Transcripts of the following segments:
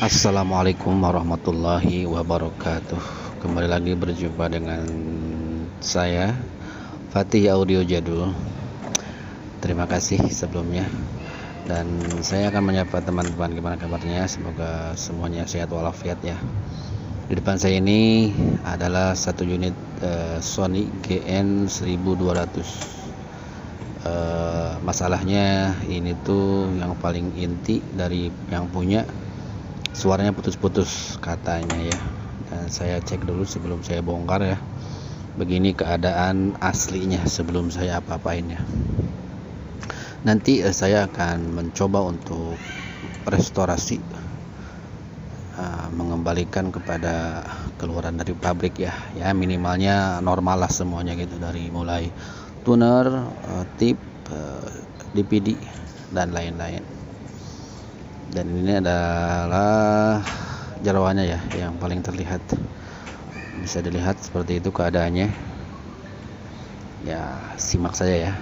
Assalamualaikum warahmatullahi wabarakatuh. Kembali lagi berjumpa dengan saya Fatih Audio Jadul. Terima kasih sebelumnya. Dan saya akan menyapa teman-teman, gimana kabarnya? Semoga semuanya sehat walafiat ya. Di depan saya ini adalah satu unit Sony GN 1200. Masalahnya ini tuh yang paling inti dari yang punya, suaranya putus-putus katanya ya. Dan saya cek dulu sebelum saya bongkar ya. Begini keadaan aslinya sebelum saya apa-apain ya. Nanti saya akan mencoba untuk restorasi, mengembalikan kepada keluaran dari pabrik ya. Ya minimalnya normal lah semuanya gitu, dari mulai tuner, tip, DPD dan lain-lain. Dan ini adalah jeroannya ya yang paling terlihat, bisa dilihat seperti itu keadaannya ya. Simak saja ya.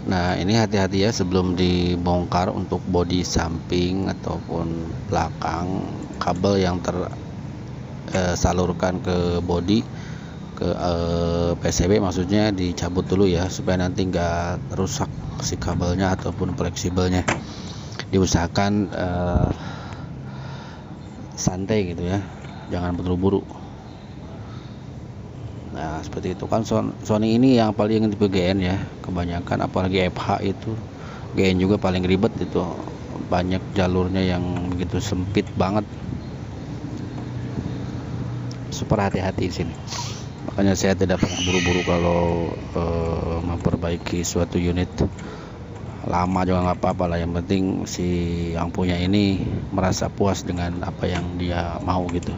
Nah ini hati-hati ya sebelum dibongkar untuk bodi samping ataupun belakang. Kabel yang tersalurkan ke bodi, ke PCB maksudnya, dicabut dulu ya, supaya nanti nggak rusak si kabelnya ataupun fleksibelnya. Diusahakan santai gitu ya, jangan buru-buru. Nah seperti itu kan. Sony ini yang paling tipe GN ya kebanyakan, apalagi FH itu. GN juga paling ribet itu, banyak jalurnya yang begitu sempit banget. Super hati-hati di sini. Makanya saya tidak pernah buru-buru kalau memperbaiki suatu unit. Lama juga nggak apa-apa lah, yang penting si yang punya ini merasa puas dengan apa yang dia mau gitu.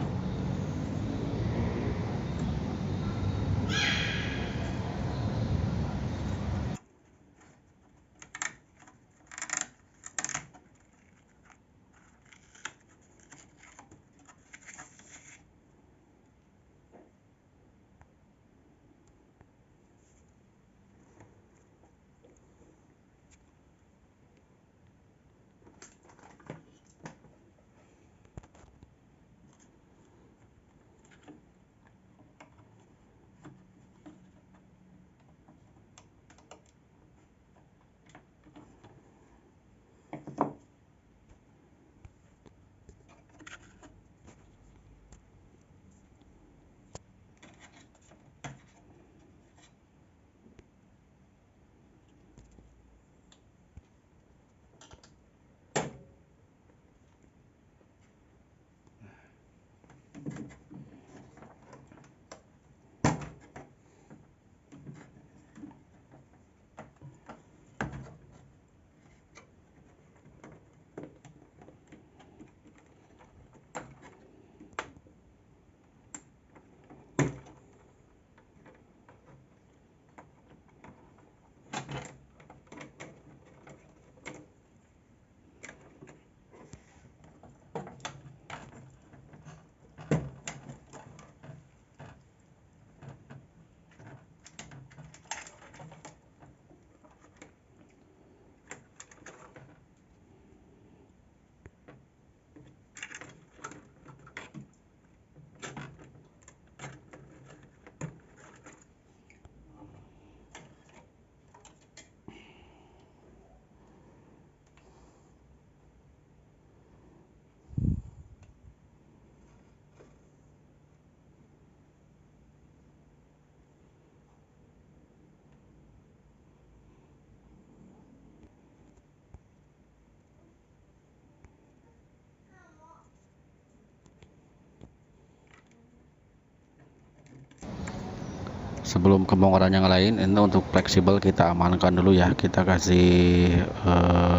Sebelum kebongkaran yang lain, ini untuk fleksibel kita amankan dulu ya. Kita kasih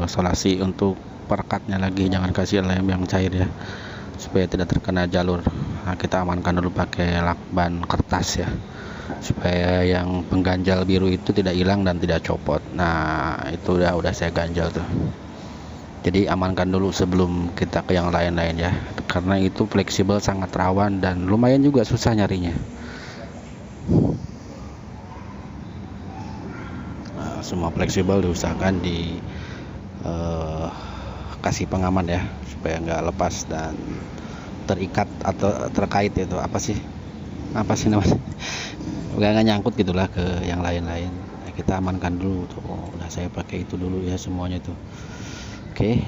solasi untuk perekatnya lagi, jangan kasih lem yang cair ya, supaya tidak terkena jalur. Nah, kita amankan dulu pakai lakban kertas ya, supaya yang pengganjal biru itu tidak hilang dan tidak copot. Nah, itu udah saya ganjal tuh. Jadi amankan dulu sebelum kita ke yang lain-lain ya, karena itu fleksibel, sangat rawan dan lumayan juga susah nyarinya. Nah, semua fleksibel diusahakan di kasih pengaman ya, supaya nggak lepas dan terikat atau terkait. Itu apa sih namanya, nggak nyangkut gitulah ke yang lain-lain. Nah, kita amankan dulu tuh. Udah saya pakai itu dulu ya semuanya tuh. Oke.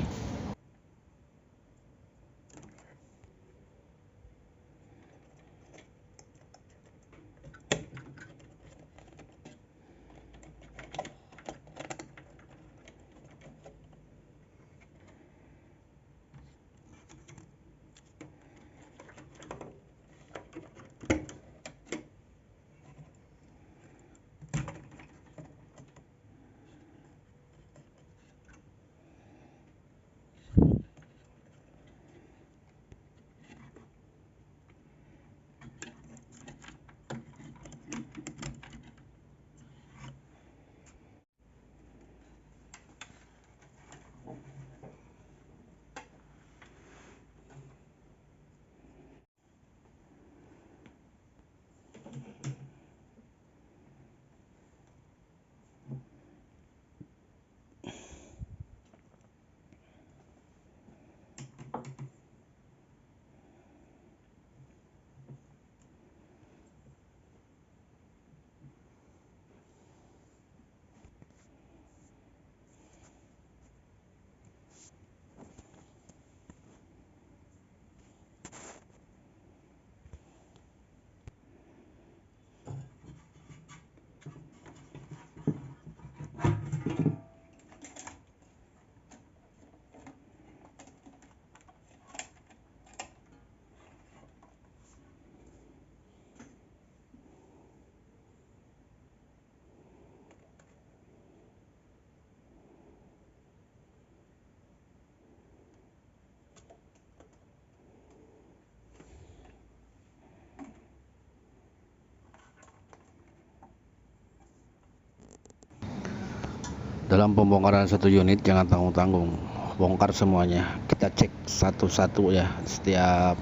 Dalam pembongkaran satu unit jangan tanggung-tanggung, bongkar semuanya. Kita cek satu-satu ya setiap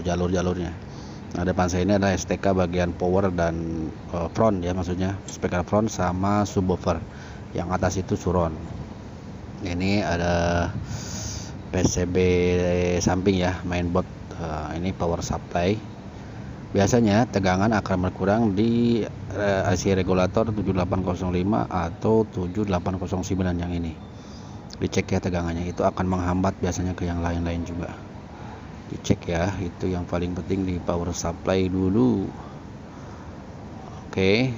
jalur-jalurnya. Nah, depan saya ini ada STK bagian power dan front ya, maksudnya speaker front sama subwoofer. Yang atas itu suron. Ini ada PCB samping ya, mainboard. Ini power supply. Biasanya tegangan akan berkurang di IC regulator 7805 atau 7809 yang ini. Dicek ya tegangannya, itu akan menghambat biasanya ke yang lain-lain juga. Dicek ya, itu yang paling penting di power supply dulu. Oke.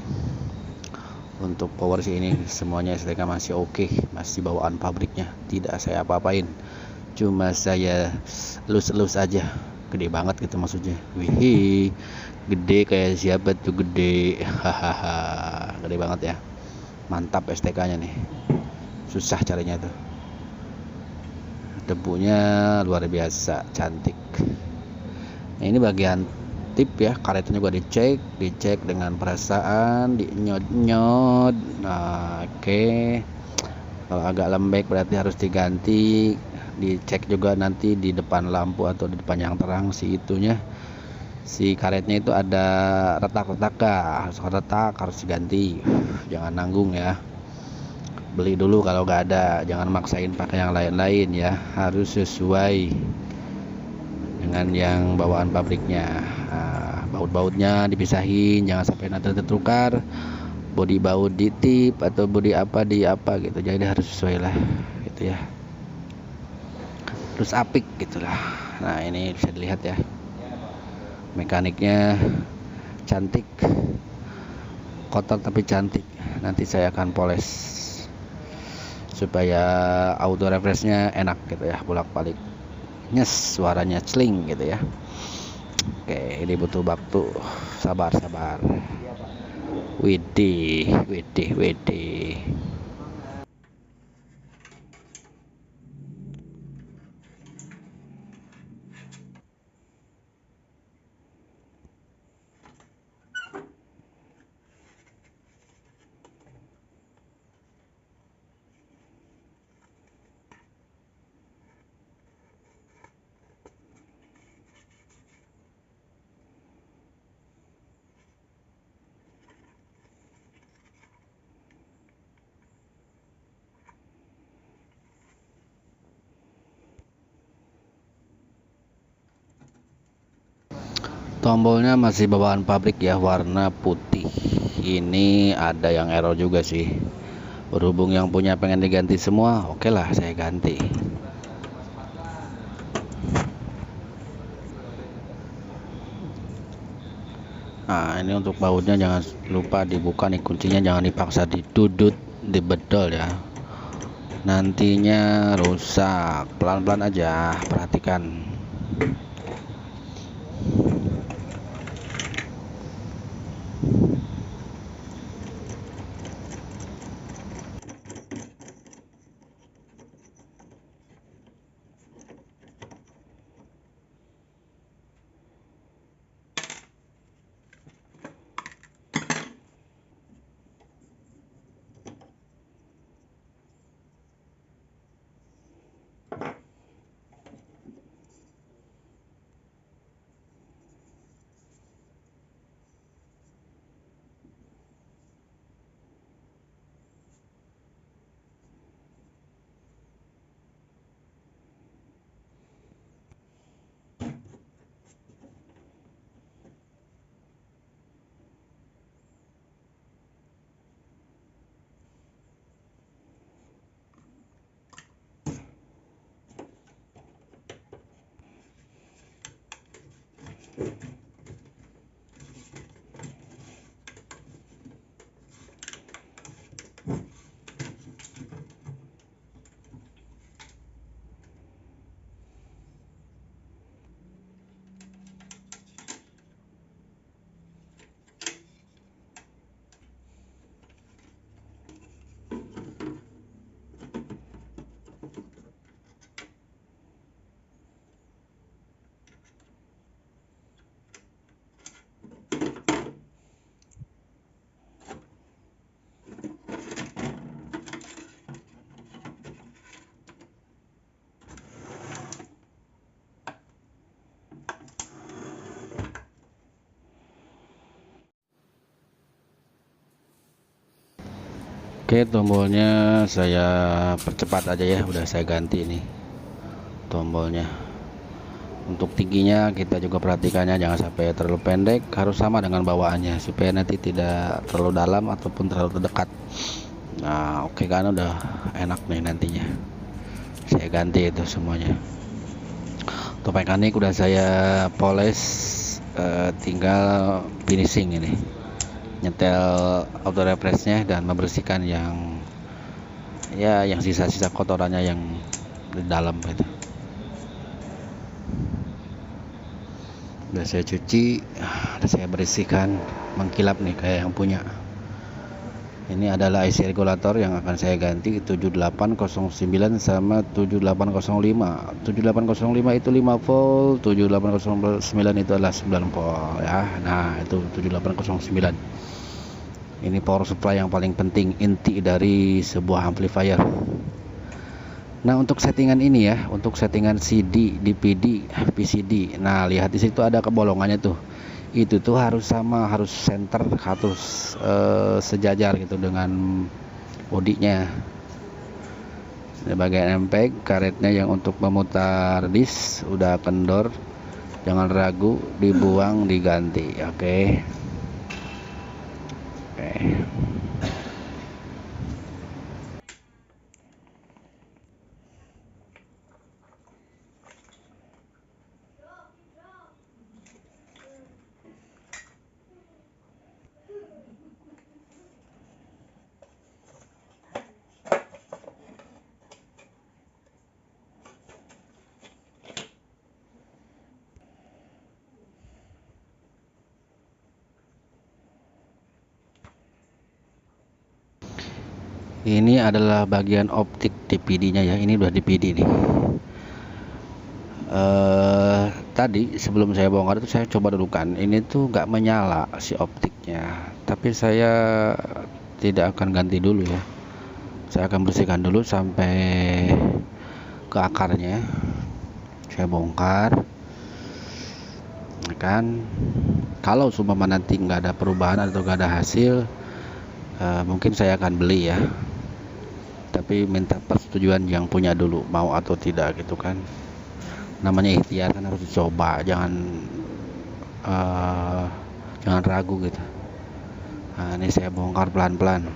Untuk power sih ini semuanya STK masih oke, masih bawaan pabriknya, tidak saya apa-apain. Cuma saya lus-lus aja. Gede banget gitu maksudnya. Wih, gede kayak siapa tuh gede. Hahaha, gede banget ya. Mantap STK-nya nih. Susah carinya tuh. Debunya luar biasa, cantik. Nah, ini bagian tip ya, karetnya juga dicek dengan perasaan, dinyot-nyot. Nah, oke. Kalau agak lembek berarti harus diganti. Dicek juga nanti di depan lampu atau di depan yang terang si karetnya itu ada retak-retak, harus retak, harus diganti. Jangan nanggung ya, beli dulu kalau nggak ada, jangan maksain pakai yang lain-lain ya, harus sesuai dengan yang bawaan pabriknya. Baut-bautnya dipisahin, jangan sampai nanti tertukar body baut di tip atau body apa di apa gitu, jadi harus sesuai lah gitu ya, terus apik gitulah. Nah, ini bisa dilihat ya, mekaniknya cantik, kotor tapi cantik. Nanti saya akan poles supaya auto refreshnya enak gitu ya, bolak-balik nyes, suaranya celing gitu ya. Oke, ini butuh waktu, sabar. Widih. Tombolnya masih bawaan pabrik ya, warna putih. Ini ada yang error juga sih. Berhubung yang punya pengen diganti semua, oke lah saya ganti. Nah, ini untuk bautnya jangan lupa dibuka nih, kuncinya jangan dipaksa didudut, dibedol ya. Nantinya rusak. Pelan-pelan aja, perhatikan. Oke, tombolnya saya percepat aja ya, udah saya ganti nih tombolnya. Untuk tingginya kita juga perhatikannya jangan sampai terlalu pendek, harus sama dengan bawaannya supaya nanti tidak terlalu dalam ataupun terlalu terdekat. Nah, oke kan, udah enak nih nantinya. Saya ganti itu semuanya. Untuk mekanik udah saya poles, tinggal finishing ini. Nyetel auto refreshnya dan membersihkan yang sisa-sisa kotorannya yang di dalam gitu. Udah saya cuci, udah saya bersihkan, mengkilap nih kayak yang punya. Ini adalah IC regulator yang akan saya ganti, 7809 sama 7805. 7805 itu 5 volt, 7809 itu adalah 9 volt ya. Nah, itu 7809. Ini power supply yang paling penting, inti dari sebuah amplifier. Nah, untuk settingan ini ya, untuk settingan CD, DPD, VCD. Nah, lihat di situ ada kebolongannya tuh. Itu tuh harus sama, harus center, harus sejajar gitu dengan bodinya. Ini bagian MPEG, karetnya yang untuk memutar disk udah kendor. Jangan ragu, dibuang, diganti. Oke. Ini adalah bagian optik DPD-nya ya. Ini udah DPD nih. Tadi sebelum saya bongkar itu saya coba dulu kan. Ini tuh nggak menyala si optiknya. Tapi saya tidak akan ganti dulu ya. Saya akan bersihkan dulu sampai ke akarnya. Saya bongkar. Kan kalau seumpama nanti nggak ada perubahan atau nggak ada hasil, mungkin saya akan beli ya. Tapi minta persetujuan yang punya dulu, mau atau tidak gitu kan. Namanya ikhtiar kan, harus dicoba, jangan eh, jangan ragu gitu. Nah, ini saya bongkar pelan-pelan.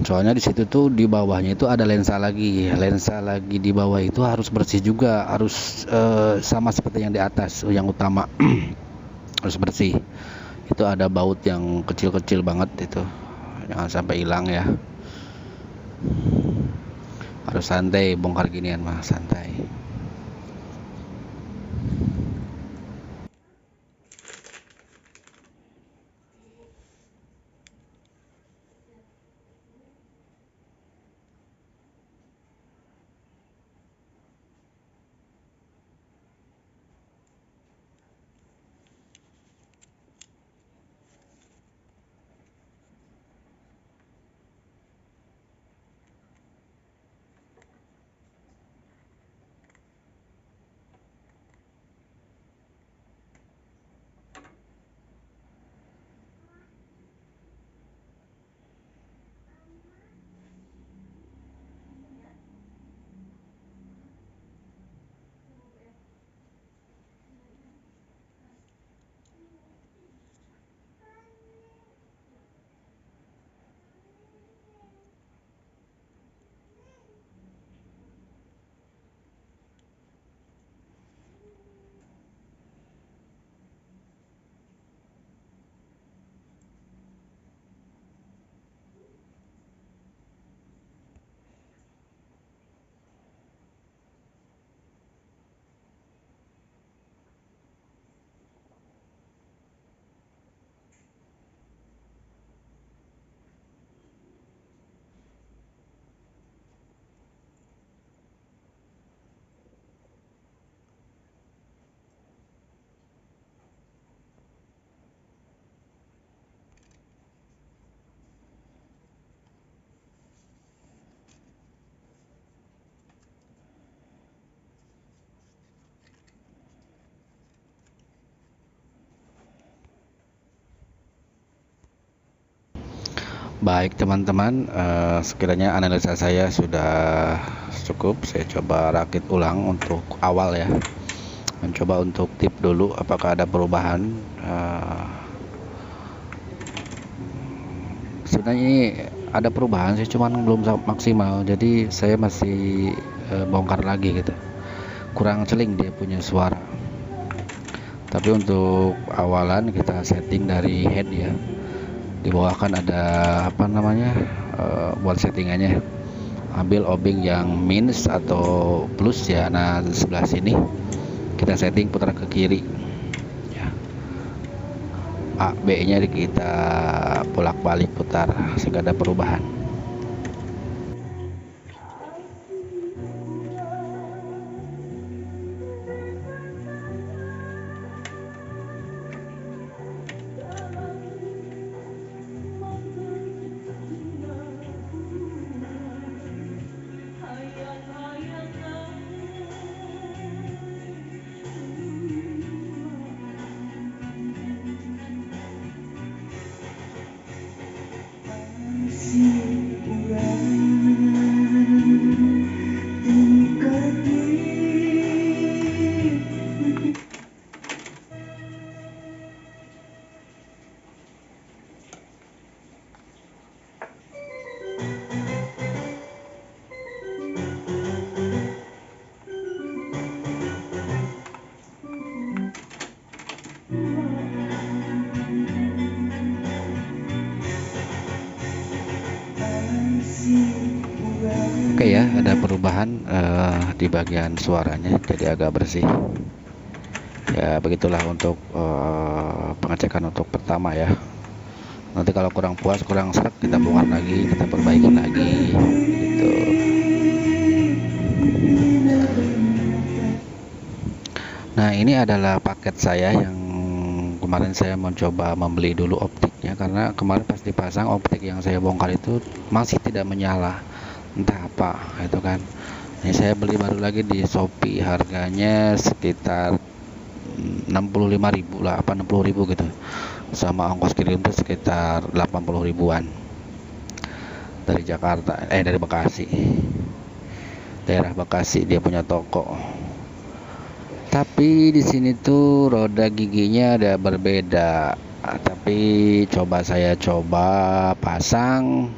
Soalnya di situ tuh di bawahnya itu ada lensa lagi. Lensa lagi di bawah itu harus bersih juga, harus sama seperti yang di atas, yang utama. Harus bersih. Itu ada baut yang kecil-kecil banget itu. Jangan sampai hilang ya. Harus santai bongkar ginian mah, santai. Baik teman-teman, sekiranya analisa saya sudah cukup. Saya coba rakit ulang untuk awal ya, mencoba untuk tip dulu apakah ada perubahan. Sebenarnya ini ada perubahan sih, cuman belum maksimal, jadi saya masih bongkar lagi gitu. Kurang celing dia punya suara. Tapi untuk awalan kita setting dari head ya. Di bawah kan ada apa namanya, buat settingannya. Ambil obeng yang minus atau plus ya. Nah sebelah sini kita setting putar ke kiri ya. A B nya kita bolak-balik putar sehingga ada perubahan. Oke ya, ada perubahan di bagian suaranya, jadi agak bersih. Ya begitulah untuk pengecekan untuk pertama ya. Nanti kalau kurang puas, kurang serak, kita bongkar lagi, kita perbaiki lagi gitu. Nah ini adalah paket saya yang kemarin saya mencoba membeli dulu optiknya, karena kemarin pas dipasang optik yang saya bongkar itu masih tidak menyala, entah apa itu kan. Ini saya beli baru lagi di Shopee, harganya sekitar 65.000 lah, apa 60.000 gitu, sama ongkos kirim itu sekitar 80 ribuan dari Jakarta, dari Bekasi, daerah Bekasi dia punya toko. Tapi di sini tuh roda giginya ada berbeda. Tapi saya coba pasang,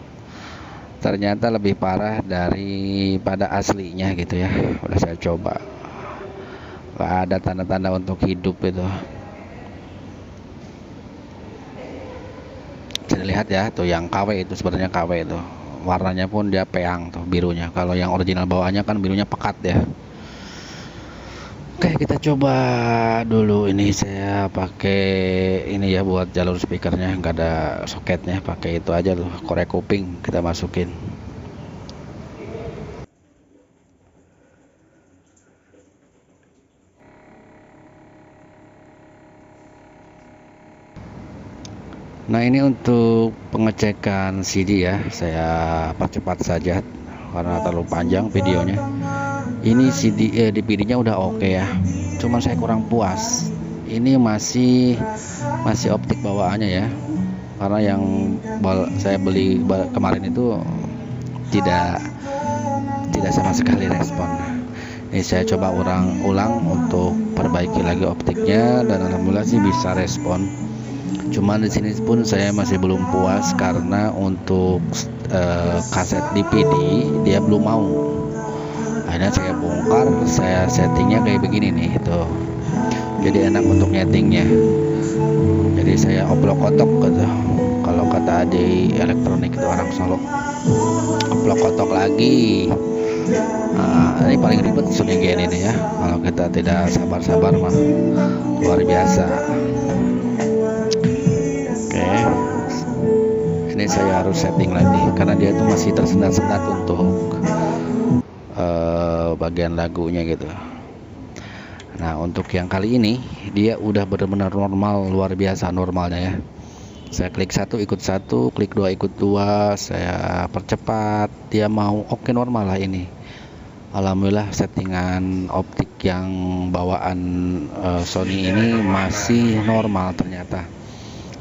ternyata lebih parah daripada aslinya gitu ya. Udah saya coba, gak ada tanda-tanda untuk hidup itu. Bisa dilihat ya tuh, yang KW itu sebenarnya KW itu warnanya pun dia peang tuh birunya. Kalau yang original bawaannya kan birunya pekat ya. Oke, kita coba dulu. Ini saya pakai ini ya buat jalur speakernya, nggak ada soketnya, pakai itu aja tuh, korek kuping kita masukin. Nah, ini untuk pengecekan CD ya, saya percepat saja karena terlalu panjang videonya. Ini DVD-nya udah oke ya, cuman saya kurang puas. Ini masih optik bawaannya ya, karena yang saya beli kemarin itu tidak sama sekali respon. Ini saya coba ulang untuk perbaiki lagi optiknya, dan alhamdulillah sih bisa respon. Cuman di sini pun saya masih belum puas karena untuk kaset DVD dia belum mau. Akhirnya saya bongkar, saya settingnya kayak begini nih tuh. Jadi enak untuk nyetingnya. Jadi saya oplok-otok gitu. Kalau kata adik elektronik itu orang Solo, oplok-otok lagi. Nah, ini paling ribet Sonigen ini ya. Kalau kita tidak sabar-sabar mah luar biasa. Oke, ini saya harus setting lagi karena dia itu masih tersendat-sendat untuk bagian lagunya gitu. Nah, untuk yang kali ini dia udah benar-benar normal, luar biasa normalnya ya. Saya klik 1 ikut 1, klik 2 ikut 2, saya percepat, dia mau oke normal lah ini. Alhamdulillah settingan optik yang bawaan Sony ini masih normal ternyata.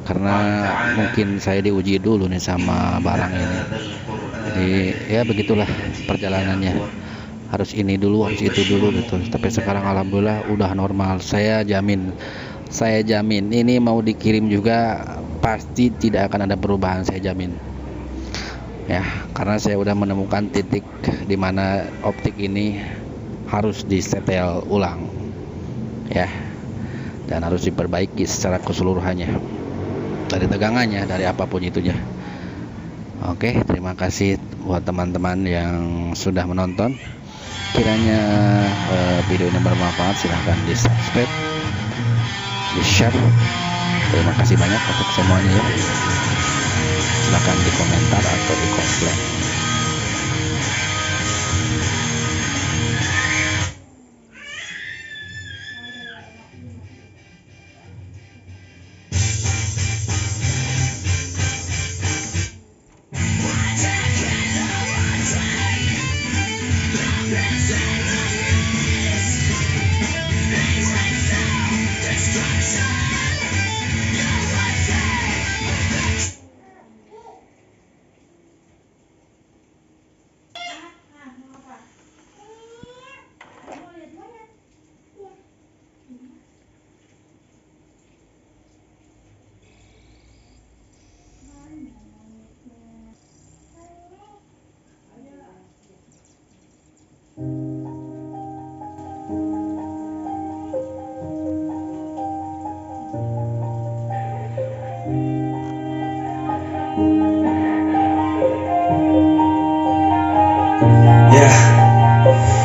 Karena mungkin saya diuji dulu nih sama barang ini. Jadi ya begitulah perjalanannya. Harus ini dulu, harus itu dulu gitu. Tapi sekarang alhamdulillah udah normal. Saya jamin ini mau dikirim juga pasti tidak akan ada perubahan, saya jamin. Ya, karena saya udah menemukan titik di mana optik ini harus disetel ulang. Ya. Dan harus diperbaiki secara keseluruhannya. Dari tegangannya, dari apapun itunya. Oke, terima kasih buat teman-teman yang sudah menonton. Kiranya video ini bermanfaat, silahkan di subscribe, di share. Terima kasih banyak untuk semuanya ya. Silahkan di komentar atau di komplain.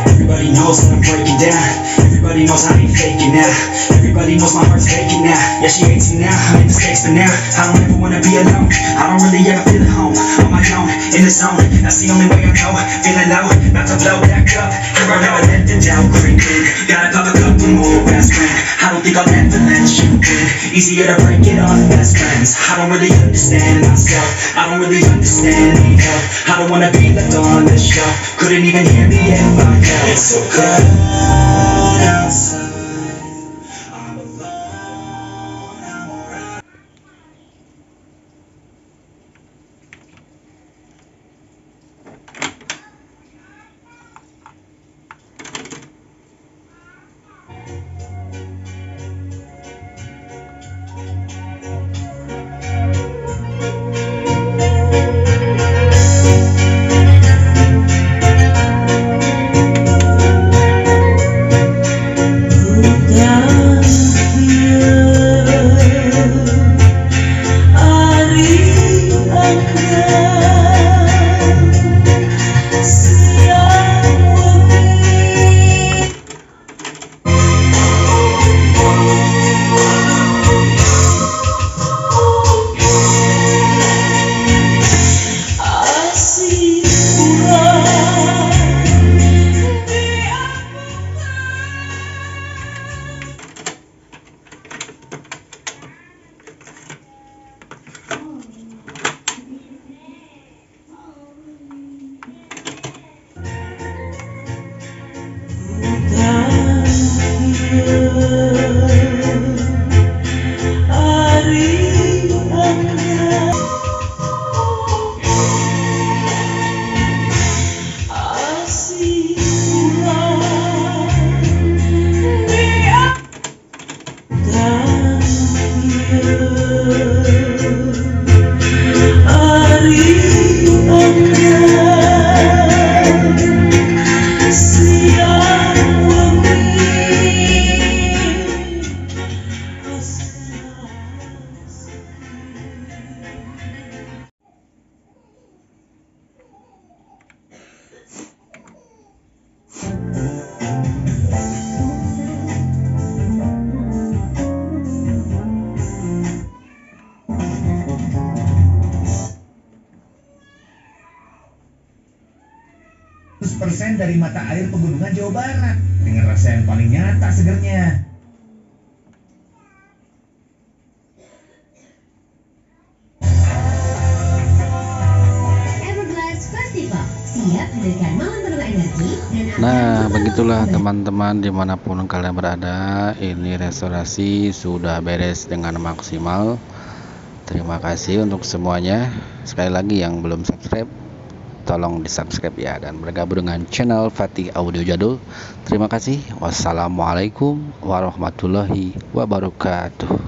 Everybody knows that I'm breaking down. Everybody knows I ain't faking now. Everybody knows my heart's faking now. Yeah, she hates me now, I made mistakes, but now I don't ever wanna be alone. I don't really ever feel at home. On my own, in the zone. That's the only way I know. Feeling low, about to blow back up. Here I never let the doubt creep in. Gotta pop a couple more aspirin. I don't think I'll ever let you in. Easier to break it off best friends. I don't really understand myself. I don't really understand need help. I don't wanna be left on the shelf. Couldn't even hear me if I yelled. It's so cold outside. I'm alone, I'm alright. 100% dari mata air pegunungan Jawa Barat dengan rasa yang paling nyata segernya. Everglass Festival siap hadirkan malam penuh energi dan Nah, begitulah teman-teman dimanapun kalian berada, ini restorasi sudah beres dengan maksimal. Terima kasih untuk semuanya. Sekali lagi yang belum subscribe, tolong di subscribe ya, dan bergabung dengan channel Fatih Audio Jadul. Terima kasih. Wassalamualaikum warahmatullahi wabarakatuh.